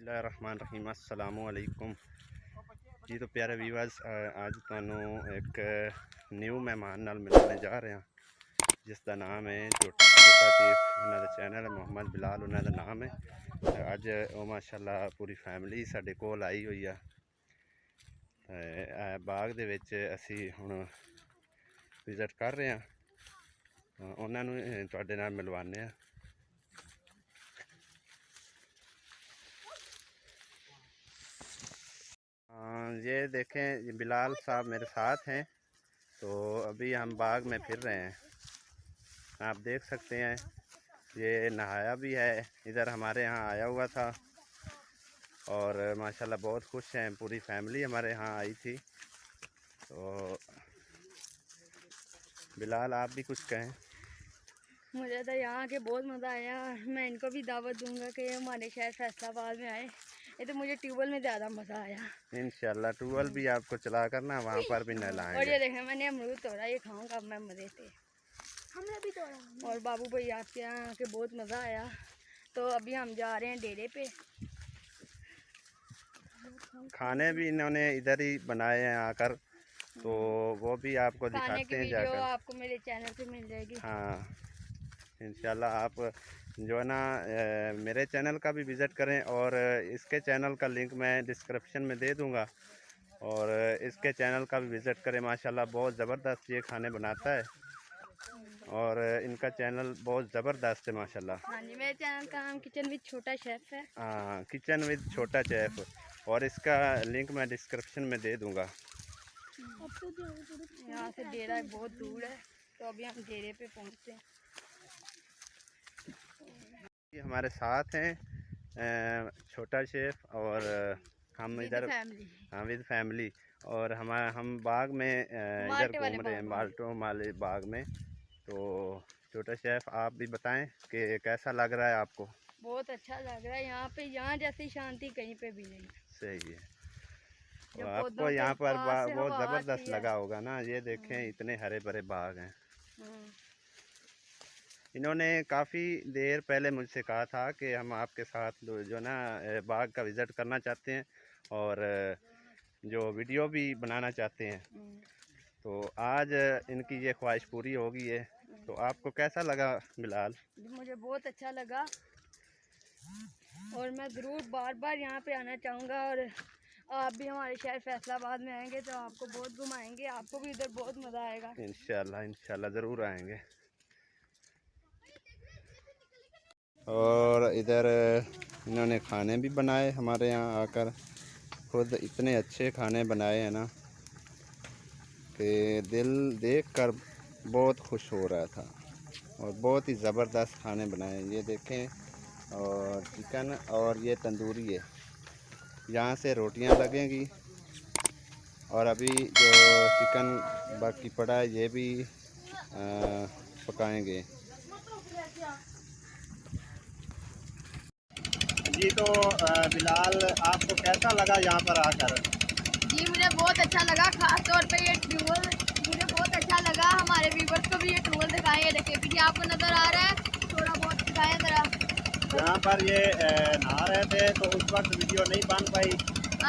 बिस्मिल्लाहिर्रहमानिर्रहीम अस्सलामु अलैकुम जी। तो प्यारे व्यूअर्स, आज तुहानू एक न्यू मेहमान नाल मिलाने जा रहे हैं जिसका नाम है छोटा चीफ। उन्होंने चैनल है मोहम्मद बिलाल, उन्होंने नाम है। अज वो माशाल्लाह पूरी फैमिली साडे कोल आई हुई है। बाग दे विच असी हुण विजिट कर रहे हैं, उन्होंने तुहाडे नाल मिलवाने हैं। ये देखें, ये बिलाल साहब मेरे साथ हैं। तो अभी हम बाग में फिर रहे हैं, आप देख सकते हैं। ये नहाया भी है, इधर हमारे यहाँ आया हुआ था और माशाल्लाह बहुत खुश हैं। पूरी फैमिली हमारे यहाँ आई थी। तो बिलाल आप भी कुछ कहें। मुझे तो यहाँ के बहुत मज़ा आया। मैं इनको भी दावत दूंगा कि हमारे शहर फैसलाबाद में आए। ये तो मुझे ट्यूबवेल में ज़्यादा मज़ा आया। इंशाल्लाह ट्यूबवेल भी आपको चला करना, वहाँ पर भी नहलाएंगे। और ये देखें, मैंने अमरूद तोड़ा, ये खाऊंगा मैं मज़े से। हमने भी तोड़ा। और बाबू भाई आपके यहाँ के बहुत मज़ा आया। तो अभी हम जा रहे हैं डेरे पे। खाने भी इन्होंने इधर ही बनाए हैं आकर, तो वो भी आपको दिखाते हैं जाकर। आपको मेरे चैनल पे मिल जाएगी। हाँ इंशाल्लाह, आप जो है ना मेरे चैनल का भी विज़िट करें और इसके चैनल का लिंक मैं डिस्क्रिप्शन में दे दूंगा। और इसके चैनल का भी विज़िट करें। माशाल्लाह बहुत ज़बरदस्त ये खाने बनाता है और इनका चैनल बहुत ज़बरदस्त है माशाल्लाह। हाँ जी, मेरे चैनल का नाम किचन विद छोटा शेफ़ है। हाँ, किचन विद छोटा शेफ़, और इसका लिंक मैं डिस्क्रिप्शन में दे दूँगा। यहाँ से डेरा बहुत दूर है, तो अभी हम डेरे पे पहुँचते हैं। हमारे साथ हैं छोटा शेफ़ और हम इधर विद फैमिली, और हम बाग में इधर घूम रहे हैं, माल्टो वाले बाग में। तो छोटा शेफ़ आप भी बताएं कि कैसा लग रहा है आपको। बहुत अच्छा लग रहा है यहाँ पे, यहाँ जैसी शांति कहीं पे भी नहीं। सही है। तो आपको यहाँ पर बहुत ज़बरदस्त लगा होगा ना। ये देखें, इतने हरे भरे बाग हैं। इन्होंने काफ़ी देर पहले मुझसे कहा था कि हम आपके साथ जो ना बाग का विज़िट करना चाहते हैं और जो वीडियो भी बनाना चाहते हैं। तो आज इनकी ये ख्वाहिश पूरी हो गई है। तो आपको कैसा लगा बिलाल? मुझे बहुत अच्छा लगा और मैं ज़रूर बार बार यहाँ पे आना चाहूँगा। और आप भी हमारे शहर फैसलाबाद में आएंगे तो आपको बहुत घुमाएंगे, आपको भी इधर बहुत मज़ा आएगा। इंशाल्लाह इंशाल्लाह ज़रूर आएंगे। और इधर इन्होंने खाने भी बनाए हमारे यहाँ आकर। खुद इतने अच्छे खाने बनाए हैं ना कि दिल देखकर बहुत खुश हो रहा था, और बहुत ही ज़बरदस्त खाने बनाए। ये देखें, और चिकन, और ये तंदूरी है। यहाँ से रोटियां लगेंगी और अभी जो चिकन बाकी पड़ा है ये भी पकाएंगे जी। तो बिलाल, आपको कैसा लगा यहाँ पर आकर? जी मुझे बहुत अच्छा लगा, खास तौर पे ये ट्यूबवेल मुझे बहुत अच्छा लगा। हमारे व्यूवर्स को भी ये ट्यूबवेल दिखाएं। ये देखिए पीछे आपको नज़र आ रहा है, थोड़ा बहुत दिखाएं ज़रा। यहाँ पर ये नहा रहे थे तो उस वक्त वीडियो नहीं बन पाई।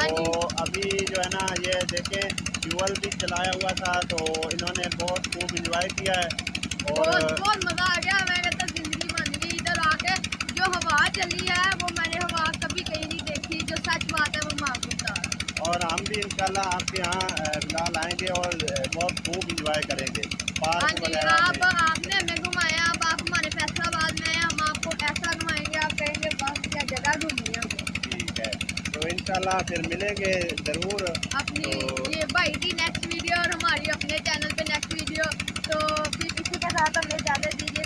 तो अभी जो है ना, ये देखें ट्यूबवेल भी चलाया हुआ था, तो इन्होंने बहुत खूब इंजॉय किया है और बहुत मज़ा आ गया। मैं कहता ज़िंदगी बन गई इधर आके। जो हवा चली है वो मैंने हवा कभी कहीं नहीं देखी। जो सच बात है वो मैं आपको बता रहा हूं। और हम भी इंशाल्लाह आपके यहाँ बिलाल आएंगे और बहुत खूब इंजॉय करेंगे। पार्क वगैरह आपने हमें घुमाया, अब आप हमारे फैसलाबाद में हैं, हम आपको ऐसा घुमाएंगे, आप कहेंगे बस क्या जगह घूमी है। ठीक है, तो इंशाल्लाह फिर मिलेंगे ज़रूर अपनी ये भाई की नेक्स्ट वीडियो और हमारी अपने चैनल पे नेक्स्ट वीडियो। तो फिर इसी के साथ हमें इजाज़त दीजिए।